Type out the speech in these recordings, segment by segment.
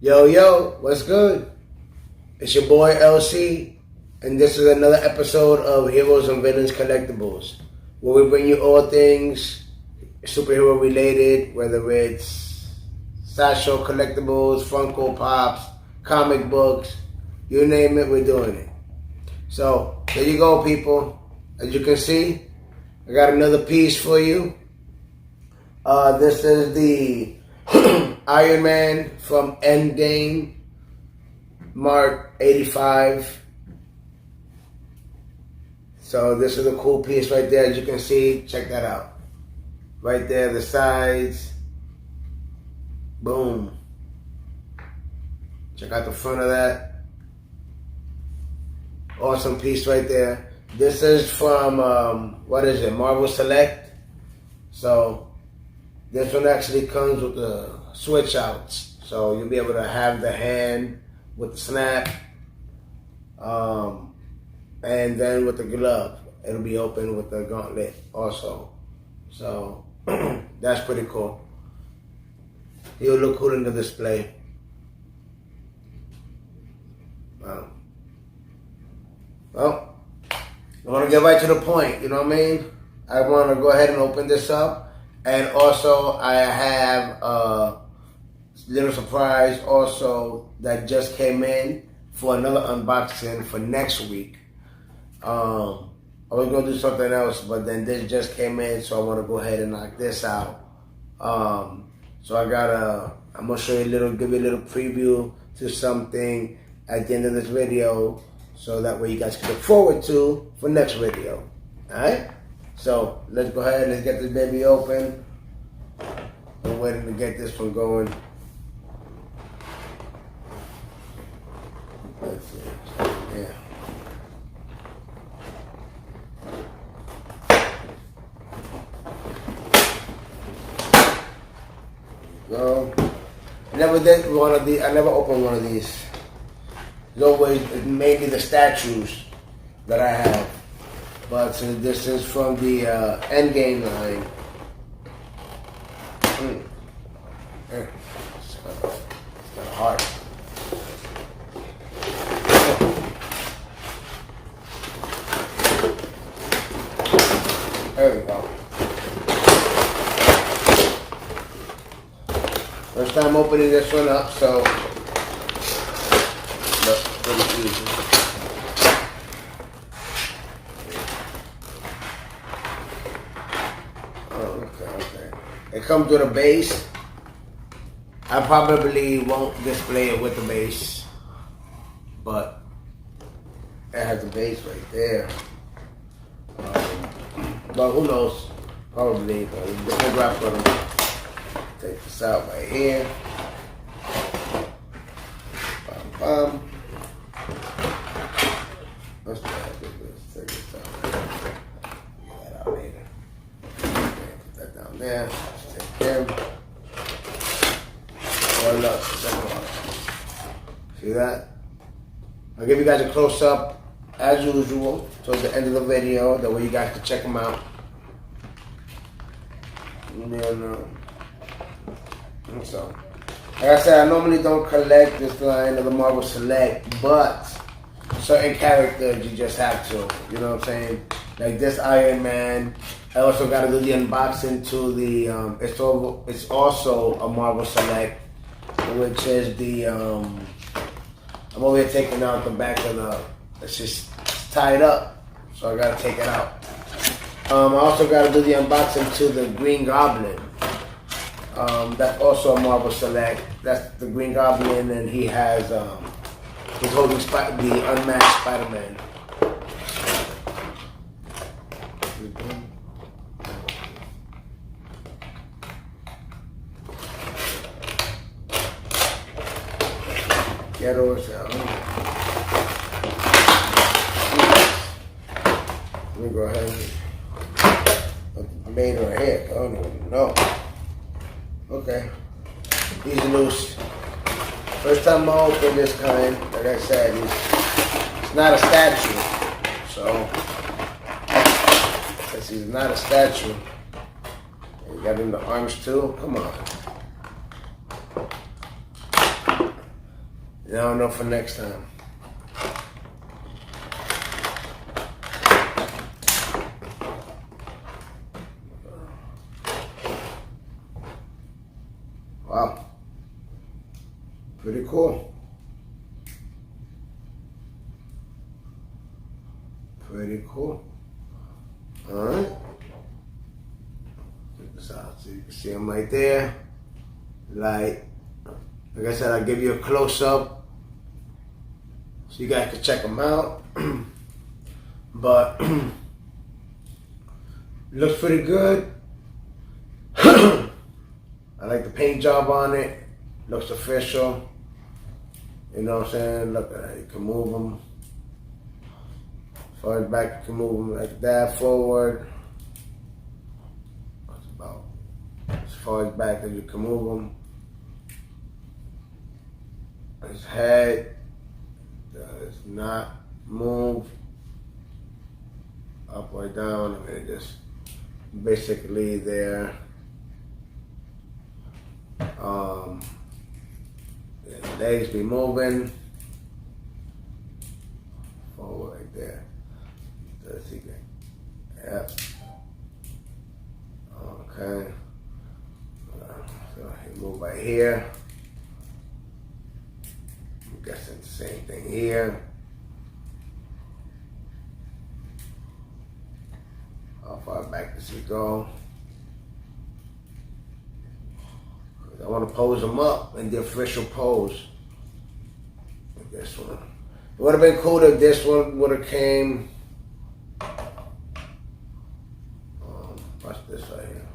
Yo, what's good? It's your boy LC, and this is another episode of Heroes and Villains Collectibles, where we bring you all things superhero related, whether it's sideshow collectibles, Funko Pops, comic books, you name it, we're doing it. So, there you go, people. As you can see, I got another piece for you. This is the Iron Man from EndGame, MK85. So this is a cool piece right there, as you can see. Check that out. Right there, the sides. Boom. Check out the front of that. Awesome piece right there. This is from, Marvel Select. So this one actually comes with the switch outs. So you'll be able to have the hand with the snap. And then with the glove, it'll be open with the gauntlet also. So that's pretty cool. He'll look cool in the display. Wow. Well, I want to get right to the point, you know what I mean? I want to go ahead and open this up. And also, I have a little surprise also that just came in for another unboxing for next week. I was going to do something else, but then this just came in, so I want to go ahead and knock this out. So I'm going to show you give you a little preview to something at the end of this video, so that way you guys can look forward to for next video. Alright? So let's go ahead and let's get this baby open. We're waiting to get this one going. Let's see. Yeah. Go. I never did one of these. I never opened one of these. It's always mainly the statues that I have. But this is from the EndGame line. It's got a heart. There we go. First time opening this one up, so that's pretty easy. Okay. It comes with a base. I probably won't display it with the base, but it has the base right there. But who knows? Probably. We'll grab for them. Take this out right here. Let's try this. Take this out. Get that out later. Okay, put that down there. Let's take care of it. Well, look. See that? I'll give you guys a close up as usual towards the end of the video. That way you guys can check them out. So, like I said, I normally don't collect this line of the Marvel Select, but certain characters you just have to. You know what I'm saying? Like this Iron Man. I also got to do the unboxing to the. It's also a Marvel Select, which is the. I'm over here taking out the back of the. It's just tied up, so I got to take it out. I also got to do the unboxing to the Green Goblin. That's also a Marvel Select. That's the Green Goblin, and he has he's holding the unmatched Spider-Man. Heroes. Let me go ahead and put the made right here. I don't even know. Okay, he's loose. First time I open this kind, like I said, it's not a statue. So, since he's not a statue, you got him the arms too. Come on. You don't know for next time. Wow. Pretty cool. Pretty cool. Alright. Check this out. So you can see them right there. Like I said, I'll give you a close-up so you guys can check them out. But looks pretty good. I like the paint job on it. Looks official. You know what I'm saying? Look at that. You can move them. As far as back, you can move them like that, forward. That's about as far as back as you can move them. His head does not move up or down. I mean, just basically there. The legs be moving forward right there. Does he get? Yep. Okay. So he move right here. I'm guessing the same thing here. How far back does he go? I want to pose them up in the official pose. This one. It would have been cool if this one would have came. Watch this right here.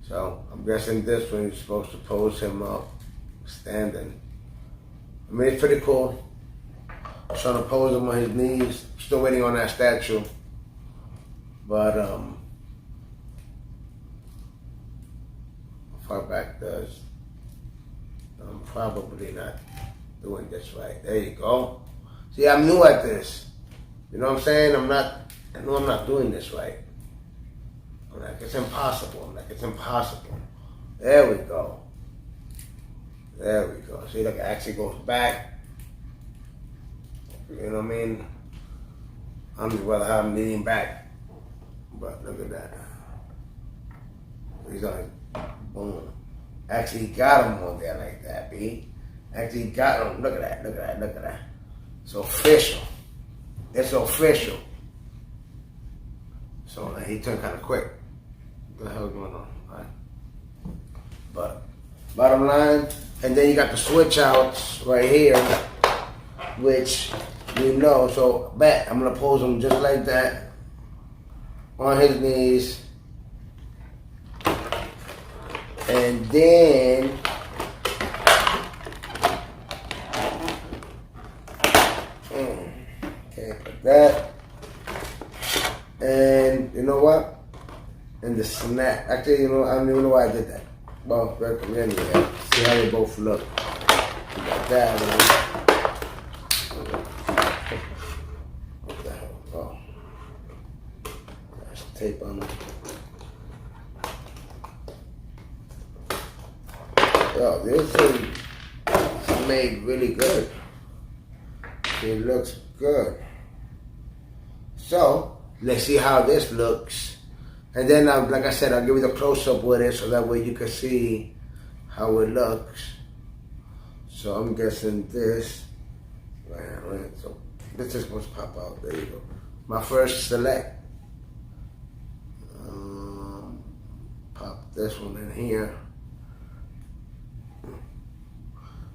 So I'm guessing this one you're supposed to pose him up standing. I mean, it's pretty cool. I'm trying to pose him on his knees. Still waiting on that statue. But how far back does? I'm probably not doing this right. There you go. See, I'm new at this. You know what I'm saying? I know I'm not doing this right. I'm like, it's impossible. I'm like, it's impossible. There we go. There we go. See, look, it actually goes back. You know what I mean? I'm just rather have him leaning back. But look at that. He's like, boom. Actually got him on there like that, B. Actually got him. Look at that, look at that, look at that. It's official. It's official. So like, he turned kind of quick. What the hell is going on? All right. But bottom line, and then you got the switch outs right here, which you know. So back, I'm gonna pose him just like that on his knees. And then okay, like that. And you know what? And the snap. Actually, you know, I don't even know why I did that. Well, anyway, see how they both look. Like that. What the hell? Oh, there's tape on them. Yo, this is made really good. It looks good. So let's see how this looks, and then like I said, I'll give you the close-up with it so that way you can see how it looks. So I'm guessing this. Right. So this is supposed to pop out. There you go. My first select. Pop this one in here.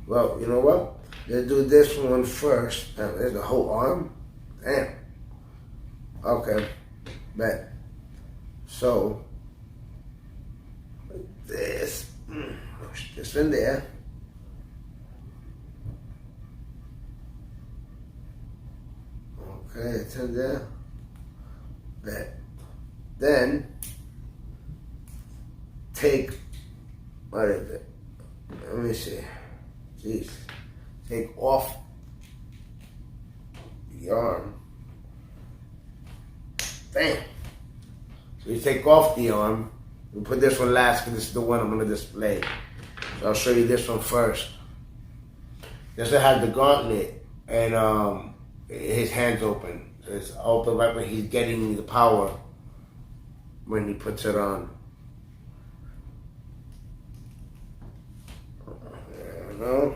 Well, you know what? Let's do this one first. There's the whole arm. Damn. Okay. Bet. So, this. Push this in there. Okay, it's in there. Bet. Then, take, what is it? Let me see. Jeez. Take off the arm. Bam. So We take off the arm. We put this one last because this is the one I'm going to display. So I'll show you this one first. This one has the gauntlet and his hands open. So it's open right when he's getting the power when he puts it on. There we go.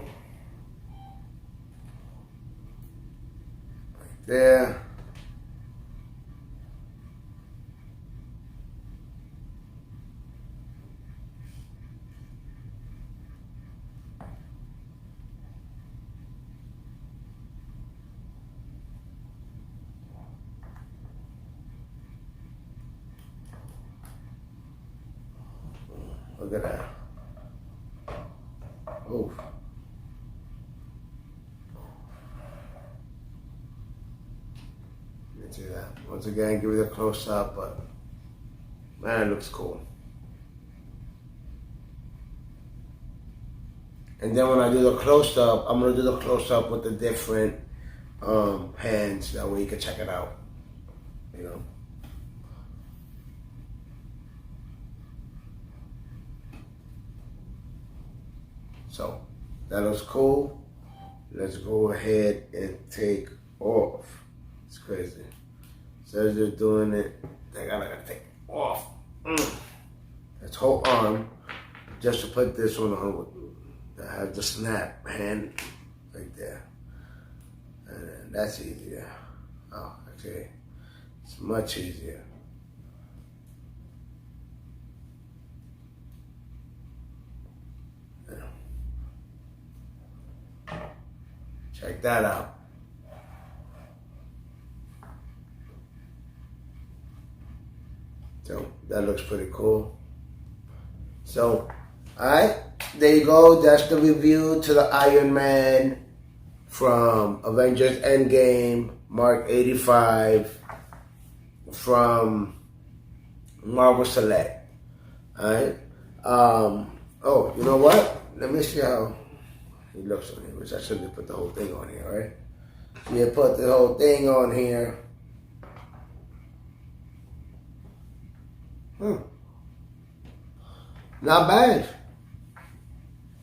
Right there. Look at that. Oof. You can see that. Once again, give it a close up, but man, it looks cool. And then when I do the close up, I'm gonna do the close up with the different hands. That way you can check it out. You know. So that looks cool. Let's go ahead and take off. It's crazy. So as they're doing it, they gotta take off. That's whole arm just to put this one on. I have the snap hand right there. And that's easier. Oh, okay. It's much easier. Check that out. So that looks pretty cool. So, alright, there you go. That's the review to the Iron Man from Avengers EndGame, Mark 85 from Marvel Select. Alright. Oh, you know what? Let me see how he looks on here, which I should have put the whole thing on here, right? So you put the whole thing on here. Not bad.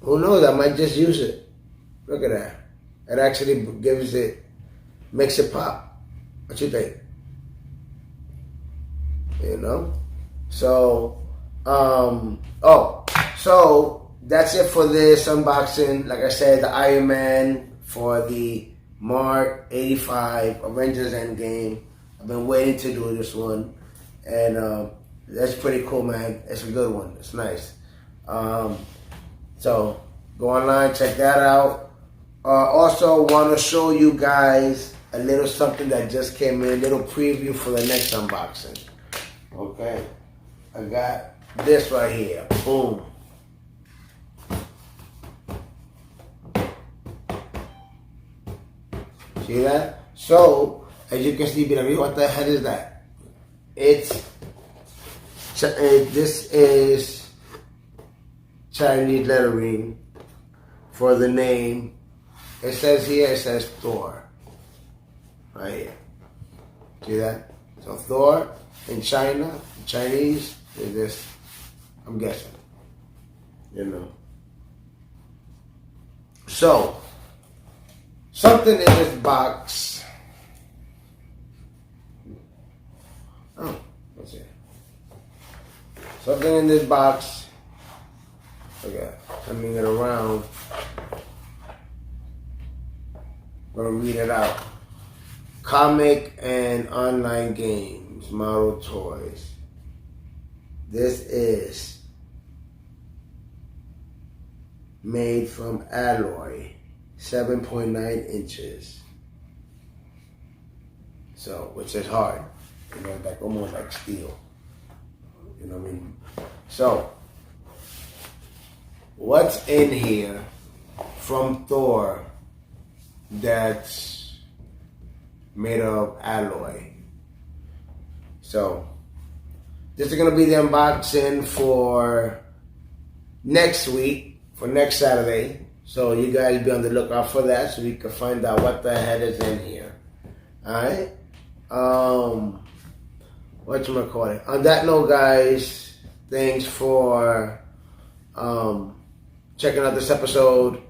Who knows? I might just use it. Look at that. It actually gives it, makes it pop. What you think? You know? So, so that's it for this unboxing. Like I said, the Iron Man for the Mark 85 Avengers Endgame. I've been waiting to do this one. And that's pretty cool, man. It's a good one. It's nice. So go online, check that out. Also want to show you guys a little something that just came in, a little preview for the next unboxing. Okay. I got this right here. Boom. See that? So, as you can see, what the hell is that? This is Chinese lettering for the name. It says here, it says Thor. Right here. See that? So Thor in China, Chinese, is this, I'm guessing. You know. So, something in this box. Oh, let's see. Something in this box. Okay, turning it around. I'm gonna read it out. Comic and online games, model toys. This is made from alloy, 7.9 inches. So, which is hard. You know, like almost like steel. You know what I mean? So, what's in here from Thor that's made of alloy? So, this is going to be the unboxing for next week, for next Saturday. So, you guys be on the lookout for that so we can find out what the hell is in here. Alright? whatchamacallit. On that note, guys, thanks for checking out this episode.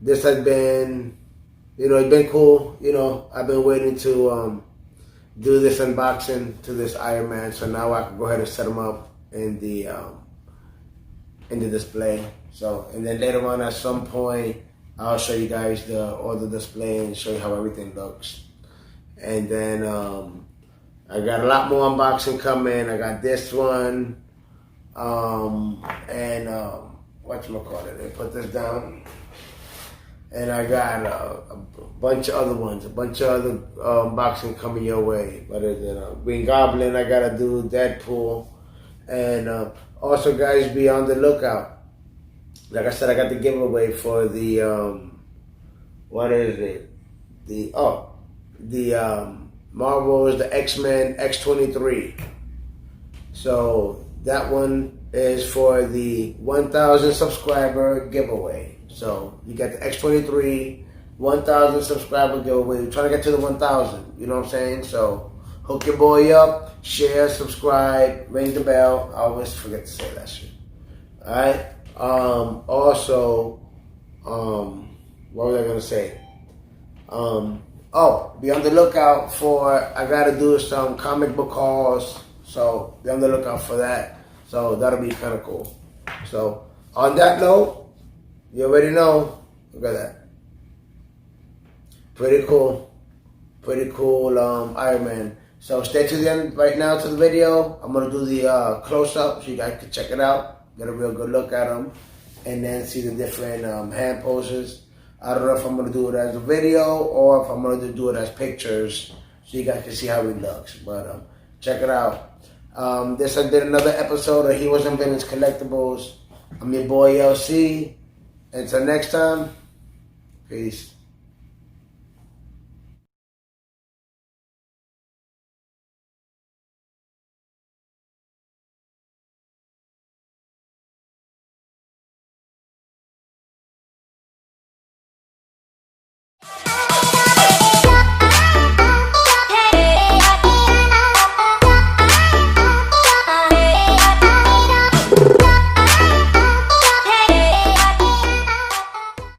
This has been, it's been cool. I've been waiting to do this unboxing to this Iron Man, so now I can go ahead and set them up in the display. So, and then later on at some point, I'll show you guys all the display and show you how everything looks. And then I got a lot more unboxing coming. I got this one, and whatchamacallit, they put this down. And I got a bunch of other ones, a bunch of other unboxing coming your way. Whether it's Green Goblin, I gotta do Deadpool. And also, guys, be on the lookout. Like I said, I got the giveaway for the, Marvel's the X-Men X-23. So that one is for the 1,000 subscriber giveaway. So you got the X-23 1,000 subscriber giveaway. We're trying to get to the 1,000. You know what I'm saying? So hook your boy up, share, subscribe, ring the bell. I always forget to say that shit. All right. Also, what was I gonna say? Be on the lookout for. I gotta do some comic book hauls. So be on the lookout for that. So that'll be kind of cool. So on that note, you already know. Look at that. Pretty cool. Iron Man. So stay to the end right now to the video. I'm gonna do the close-up so you guys can check it out. Get a real good look at them, and then see the different hand poses. I don't know if I'm gonna do it as a video or if I'm gonna do it as pictures, so you guys can see how it looks. But check it out. This has been another episode of Heroes and Villains Collectibles. I'm your boy LC. Until next time, peace.